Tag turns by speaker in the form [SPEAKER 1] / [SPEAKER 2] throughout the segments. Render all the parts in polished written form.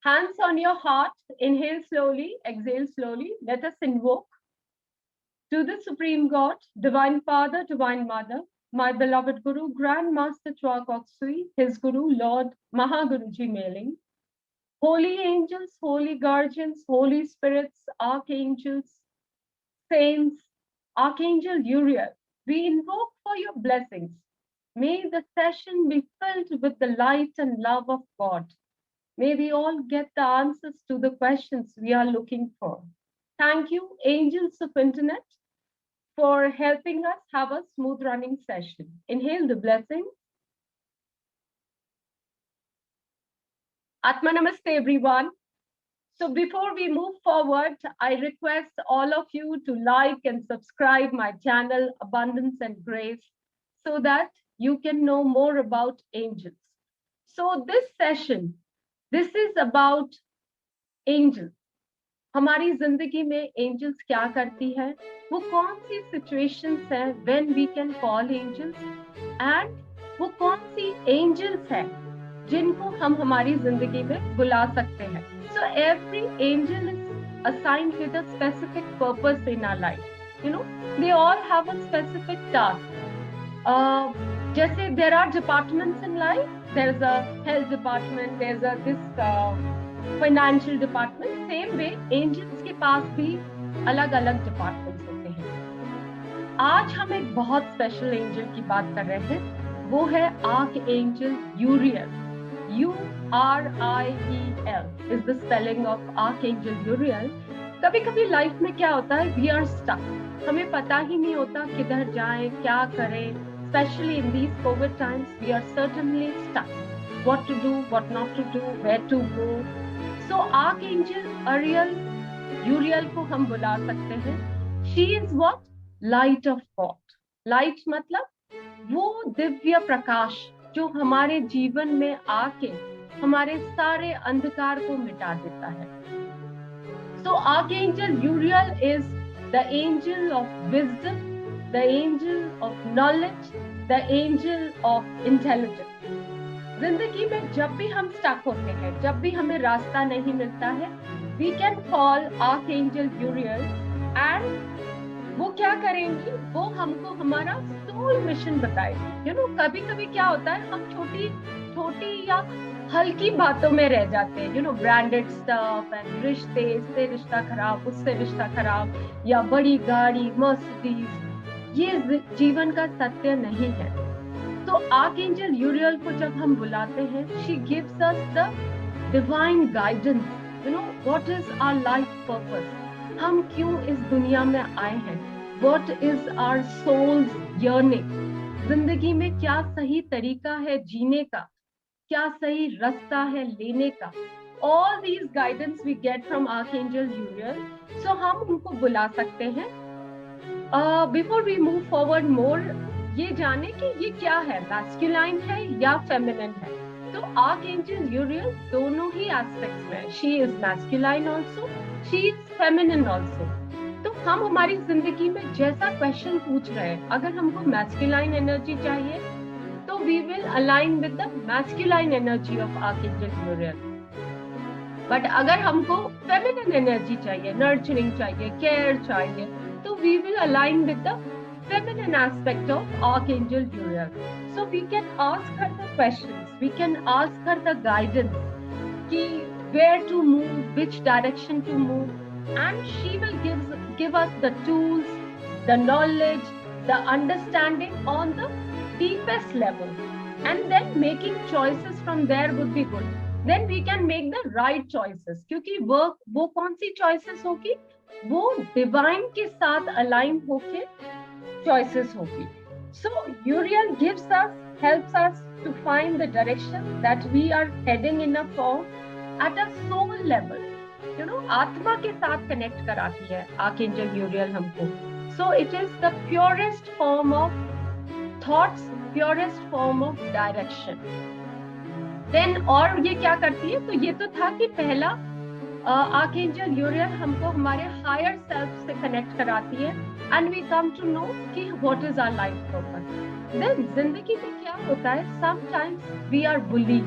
[SPEAKER 1] Hands on your heart, inhale slowly, exhale slowly. Let us invoke to the Supreme God, Divine Father, Divine Mother, my beloved Guru, Grand Master Chua Kok Sui, his Guru, Lord Mahaguruji Mailing, holy angels, holy guardians, holy spirits, archangels, saints, Archangel Uriel, we invoke for your blessings. May the session be filled with the light and love of God. May we all get the answers to the questions we are looking for. Thank you, angels of internet, for helping us have a smooth running session. Inhale the blessing. Atma Namaste, everyone. So before we move forward, I request all of you to like and subscribe my channel, Abundance and Grace, so that you can know more about angels. So this session, this is about angels. हमारी जिंदगी में angels क्या करती है? वो कौन सी situations है when we can call angels? And वो कौन सी angels है जिनको हम हमारी जिंदगी में बुला सकते हैं? So every angel is assigned with a specific purpose in our life. You know, they all have a specific task. जैसे there are departments in life. There's a health department. There's a financial department. Same way, angels के पास भी अलग-अलग departments होते हैं. आज हम एक बहुत special angel की बात कर रहे हैं. वो है Archangel Uriel. U-R-I-E-L is the spelling of Archangel Uriel. कभी-कभी लाइफ में क्या होता है, we are stuck. हमें पता ही नहीं होता किधर जाएं, क्या करें. Especially in these COVID times, we are certainly stuck. What to do, what not to do, where to go. So Archangel Uriel को हम बुला सकते हैं. She is what? Light of God. Light मतलब वो दिव्य प्रकाश जो हमारे जीवन में आके हमारे सारे अंधकार को मिटा देता है. So Archangel Uriel is the angel of wisdom, the angel of knowledge, the angel of intelligence. जिंदगी में जब भी हम स्टक होते हैं, जब भी हमें रास्ता नहीं मिलता है, we can call Archangel Uriel and वो क्या करेंगी? वो हमको हमारा सोल मिशन बताएगी. कभी-कभी क्या होता है, हम छोटी या हल्की बातों में रह जाते हैं. ब्रांडेड स्टफ एंड रिश्ते, इससे रिश्ता खराब, उससे रिश्ता खराब, या बड़ी गाड़ी, मर्सिडीज. ये जीवन का सत्य नहीं है. तो आर्कएंजल यूरियल को जब हम बुलाते हैं, she gives us the divine guidance. What is our life purpose? हम क्यों इस दुनिया में आए हैं? What is our soul's yearning? जिंदगी में क्या सही तरीका है जीने का? क्या सही रास्ता है लेने का? All these guidance we get from Archangel Uriel. So हम उनको बुला सकते हैं. Before we move forward more, ये जाने कि ये क्या है, मैस्कुलाइन है या फेमिनिन है. तो आर्कएंजल यूरियल दोनों ही एस्पेक्ट्स में. She is masculine also, she is feminine also. तो हम हमारी जिंदगी में जैसा क्वेश्चन पूछ रहे हैं, अगर हमको मैस्कुलाइन एनर्जी चाहिए तो we will align with the masculine energy of archangel Uriel. But अगर हमको फेमिनिन एनर्जी चाहिए, नर्चरिंग चाहिए, केयर चाहिए, तो we will align with the feminine aspect of Archangel Uriel. So we can ask her the questions, we can ask her the guidance, ki where to move, which direction to move, and she will give us the tools, the knowledge, the understanding on the deepest level, and then making choices from there would be good. Then we can make the right choices, क्योंकि वो कौन सी choices होगी, वो divine के साथ align होके choices होगी. So Uriel helps us to find the direction that we are heading in a form at a soul level. आत्मा के साथ connect कराती है Archangel Uriel हमको. So it is the purest form of thoughts, purest form of direction. Then और ये क्या करती है? तो ये तो था कि पहला आर्कएंजल यूरियल हमको हमारे हायर सेल्फ से कनेक्ट कराती है, and we come to know कि what is our life purpose. Then जिंदगी में क्या होता है, sometimes we are bullied,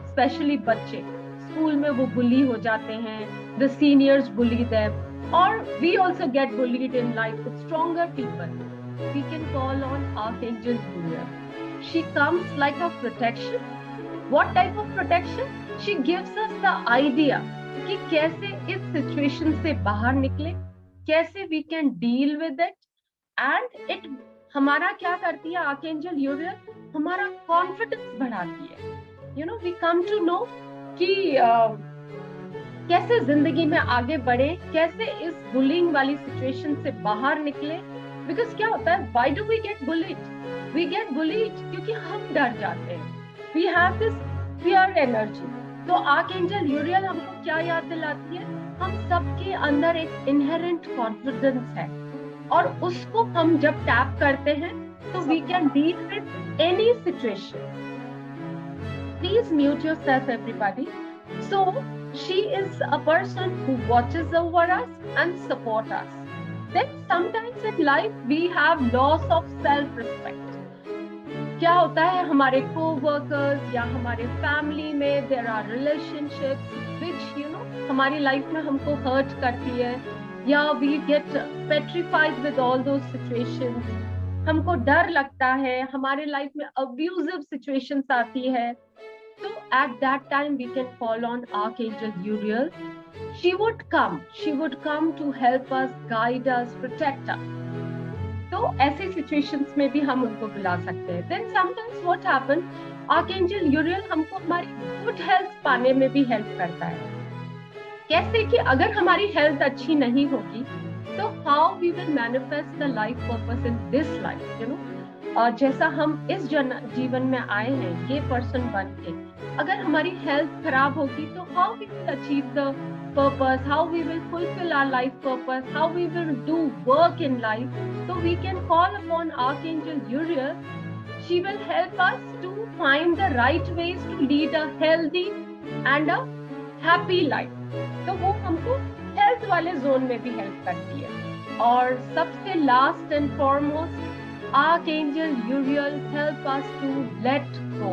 [SPEAKER 1] specially बच्चे. स्कूल में वो बुली हो जाते हैं, द सीनियर्स बुली देम, और we also get bullied in life with stronger people. We can call on Archangel Uriel. She comes like a protection. What type of protection? She gives us the idea कि कैसे इस situation से बाहर निकले, कैसे we can deal with it, and it हमारा क्या करती है Archangel Uriel? हमारा कॉन्फिडेंस बढ़ाती है. We come to know कि कैसे जिंदगी में आगे बढ़े, कैसे इस बुलिंग वाली सिचुएशन से बाहर निकले. बिकॉज क्या होता है, why do we get bullied? We get bullied क्योंकि हम डर जाते हैं. We have this fear energy. तो आर्कएंजल यूरियल हमको क्या याद दिलाती है? हम सबके अंदर एक इनहेरेंट कॉन्फिडेंस है, और उसको हम जब टैप करते हैं तो we can deal with any situation. Please mute yourself everybody. So she is a person who watches over us and supports us. Then sometimes in life we have loss of self-respect. क्या होता है, हमारे co-workers या हमारे family में there are relationships which हमारी life में हमको hurt करती है, या we get petrified with all those situations. हमको डर लगता है, हमारे life में abusive situations आती है. So at that time we can call on Archangel Uriel. She would come to help us, guide us, protect us. तो ऐसे situations में भी हम उनको बुला सकते हैं. Then sometimes what happens, Archangel Uriel हमको हमारी good health पाने में भी help करता है. कैसे कि अगर हमारी health अच्छी नहीं होगी तो how we will manifest the life purpose in this life, जैसा हम इस जीवन में आए हैं ये पर्सन बन के, अगर हमारी हेल्थ खराब होगी तो how we will achieve the purpose, how we will fulfil our life purpose, how we will do work in life. तो we can call upon archangel Uriel. She will help us to find the right ways to lead a healthy and a happy life. तो वो हमको health वाले zone में भी help करती है. और सबसे last and foremost, Archangel Uriel help us to let go.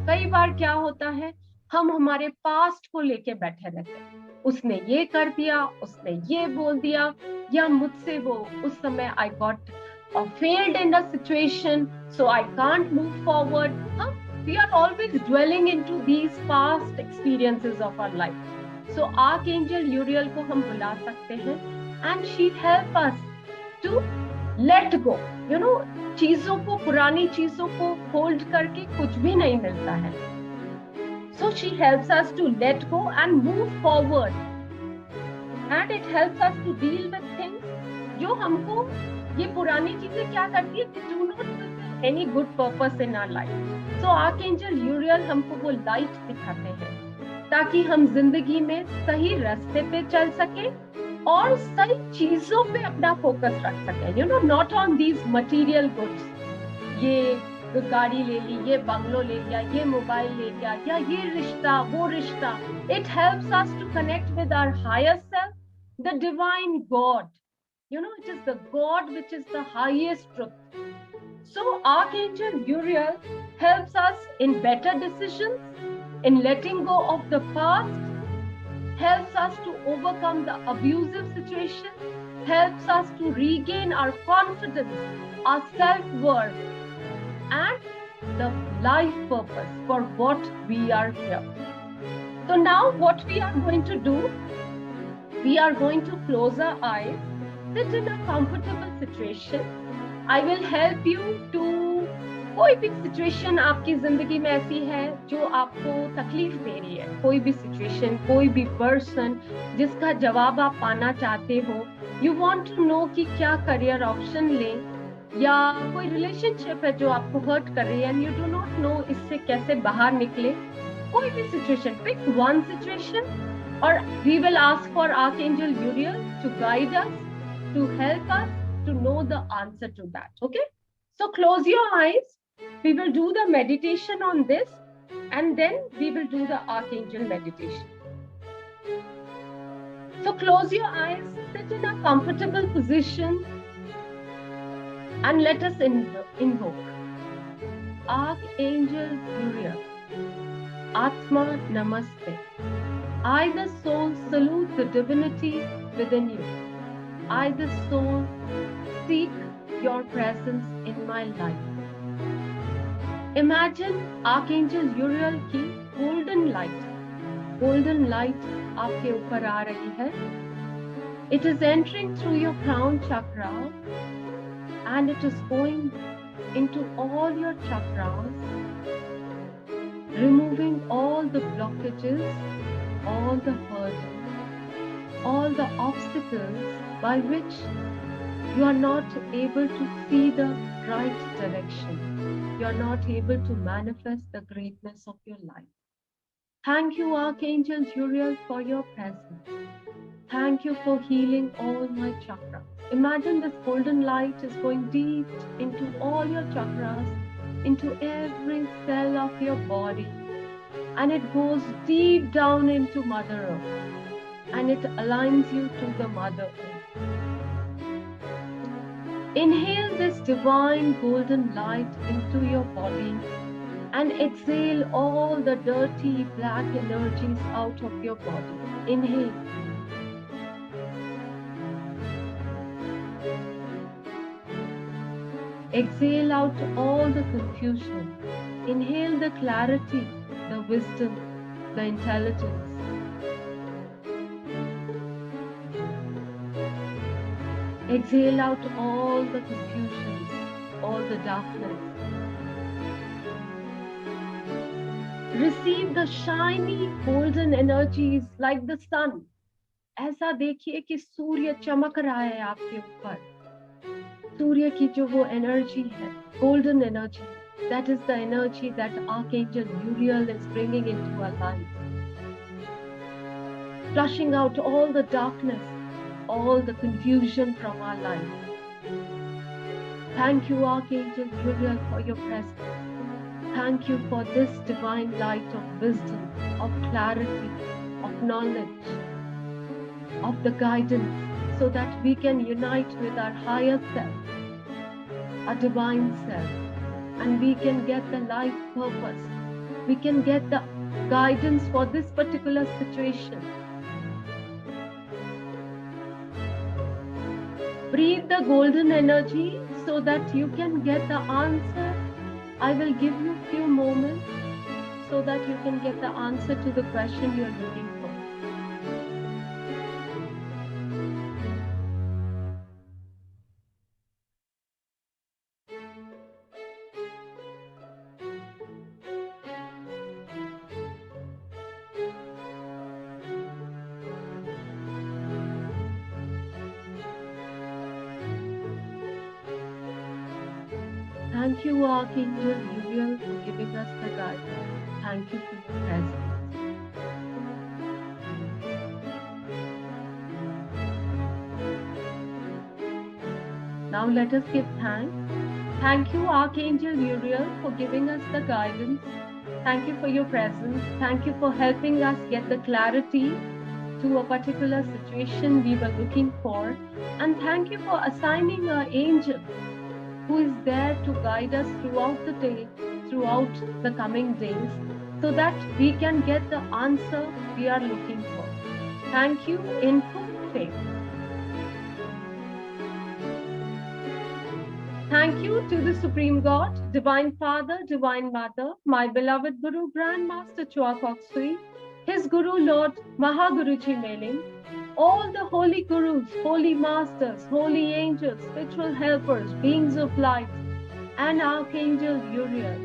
[SPEAKER 1] कई बार क्या होता है, हम हमारे पास्ट को लेके बैठे रहते हैं. उसने ये कर दिया, उसने ये बोल दिया, या मुझसे वो उस समय I got failed in a situation, so I can't move forward. We are always dwelling into these past experiences of our life. So Archangel Uriel को हम बुला सकते हैं, and she help us to let go. चीजों को, पुरानी चीजों को होल्ड करके कुछ भी नहीं मिलता है. So she helps us to let go and move forward, and it helps us to deal with things जो हमको, ये पुरानी चीजें क्या करती है, they do not fulfill any good purpose in our life. So Archangel Uriel हमको वो लाइट दिखाते हैं ताकि हम जिंदगी में सही रास्ते पे चल सके और सही चीजों पे अपना फोकस रख सके. Not on these material goods. ये गाड़ी ले ली, ये बंगलो ले लिया, ये मोबाइल ले लिया, या ये रिश्ता, वो रिश्ता. It helps us to connect with our higher self, the divine God. It is the God which is the highest truth. So archangel Uriel helps us in better decisions, in letting go of the past, helps us to overcome the abusive situation, helps us to regain our confidence, our self-worth, and the life purpose for what we are here. So now what we are going to do, we are going to close our eyes, sit in a comfortable situation. I will help you to, कोई भी situation आपकी जिंदगी में ऐसी है जो आपको तकलीफ दे रही है, कोई भी सिचुएशन, कोई भी पर्सन जिसका जवाब आप पाना चाहते हो, यू वांट टू नो कि क्या करियर ऑप्शन लें, या कोई रिलेशनशिप है जो आपको हर्ट कर रही है and you do not know इससे कैसे बाहर निकले. कोई भी सिचुएशन, पिक वन सिचुएशन और we will ask for archangel Uriel to guide us, to help us to know the answer to that. Okay, so close your eyes. We will do the meditation on this, and then we will do the archangel meditation. So close your eyes, sit in a comfortable position, and let us invoke Archangel Uriel. Atma Namaste. I, the soul, salute the divinity within you. I, the soul, seek your presence in my life. Imagine Archangel Uriel की golden light आपके ऊपर आ रही है. It is entering through your crown chakra and it is going into all your chakras, removing all the blockages, all the hurdles, all the obstacles by which you are not able to see the right direction. You are not able to manifest the greatness of your life. Thank you, Archangel Uriel, for your presence. Thank you for healing all my chakras. Imagine this golden light is going deep into all your chakras, into every cell of your body, and it goes deep down into Mother Earth, and it aligns you to the Mother Earth. Inhale this divine golden light into your body and exhale all the dirty black energies out of your body. Inhale. Exhale out all the confusion. Inhale the clarity, the wisdom, the intelligence. Exhale out all the confusions, all the darkness. Receive the shiny golden energies like the sun. ऐसा देखिए कि सूर्य चमक रहा है आपके ऊपर. सूर्य की जो वो एनर्जी है, golden energy, that is the energy that Archangel Uriel is bringing into our lives. Flushing out all the darkness, all the confusion from our life. Thank you, Archangel Uriel, for your presence. Thank you for this divine light of wisdom, of clarity, of knowledge, of the guidance, so that we can unite with our higher self, our divine self, and we can get the life purpose. We can get the guidance for this particular situation. Breathe the golden energy so that you can get the answer. I will give you a few moments so that you can get the answer to the question you're looking for. Thank you, Archangel Uriel, for giving us the guidance. Thank you for your presence. Now let us give thanks. Thank you, Archangel Uriel, for giving us the guidance. Thank you for your presence. Thank you for helping us get the clarity to a particular situation we were looking for. And thank you for assigning an angel who is there to guide us throughout the day, throughout the coming days, so that we can get the answer we are looking for. Thank you in full faith. Thank you to the Supreme God, Divine Father, Divine Mother, my beloved Guru, Grandmaster Chua Kok Sui, his Guru Lord Mahaguruji Melim, all the holy gurus, holy masters, holy angels, spiritual helpers, beings of light, and Archangel Uriel.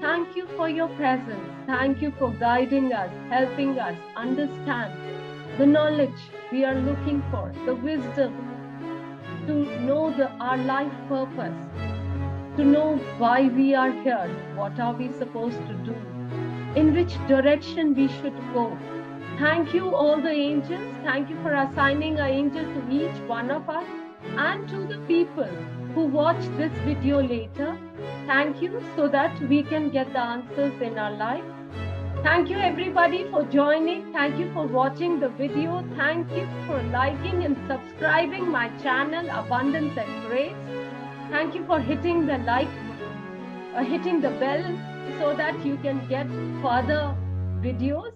[SPEAKER 1] Thank you for your presence. Thank you for guiding us, helping us understand the knowledge we are looking for, the wisdom to know our life purpose, to know why we are here, what are we supposed to do, in which direction we should go. Thank you, all the angels. Thank you for assigning an angel to each one of us, and to the people who watch this video later. Thank you, so that we can get the answers in our life. Thank you, everybody, for joining. Thank you for watching the video. Thank you for liking and subscribing my channel, Abundance and Grace. Thank you for hitting the like, hitting the bell, so that you can get further videos.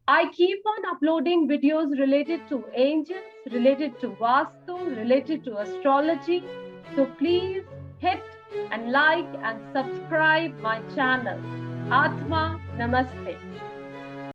[SPEAKER 1] I keep on uploading videos related to angels, related to Vastu, related to astrology. So please hit and like and subscribe my channel. Atma Namaste.